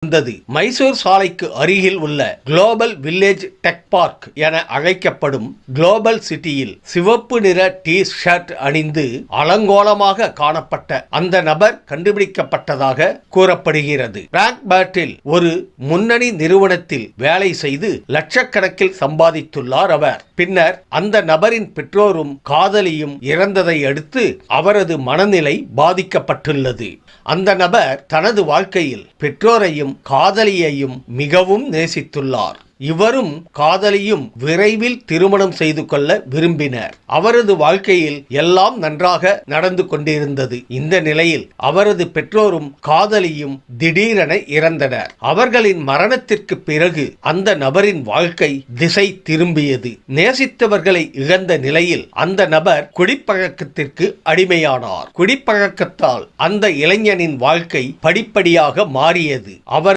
இருந்தது. மைசூர் சாலைக்கு அருகில் உள்ள குளோபல் வில்லேஜ் டெக் பார்க் என அழைக்கப்படும் குளோபல் சிட்டியில் சிவப்பு நிற டி ஷர்ட் அணிந்து அலங்கோலமாக காணப்பட்ட அந்த நபர் கண்டுபிடிக்கப்பட்டதாக கூறப்படுகிறது. பிராங்க்பர்ட்டில் ஒரு முன்னணி நிறுவனத்தில் வேலை செய்து லட்சக்கணக்கில் சம்பாதித்துள்ளார் அவர். பின்னர் அந்த நபரின் பெற்றோரும் காதலியும் இறந்ததை அடுத்து அவரது மனநிலை பாதிக்கப்பட்டுள்ளது. அந்த நபர் தனது வாழ்க்கையில் பெற்றோரையும் காதலியையும் மிகவும் நேசித்துள்ளார். இவரும் காதலியும் விரைவில் திருமணம் செய்து கொள்ள விரும்பினர். அவரது வாழ்க்கையில் எல்லாம் நன்றாக நடந்து கொண்டிருந்தது. இந்த நிலையில் அவரது பெற்றோரும் காதலியும் திடீரென இறந்தனர். அவர்களின் மரணத்திற்கு பிறகு அந்த நபரின் வாழ்க்கை திசை திரும்பியது. நேசித்தவர்களை இழந்த நிலையில் அந்த நபர் குடிப்பழக்கத்திற்கு அடிமையானார். குடிப்பழக்கத்தால் அந்த இளைஞனின் வாழ்க்கை படிப்படியாக மாறியது. அவர்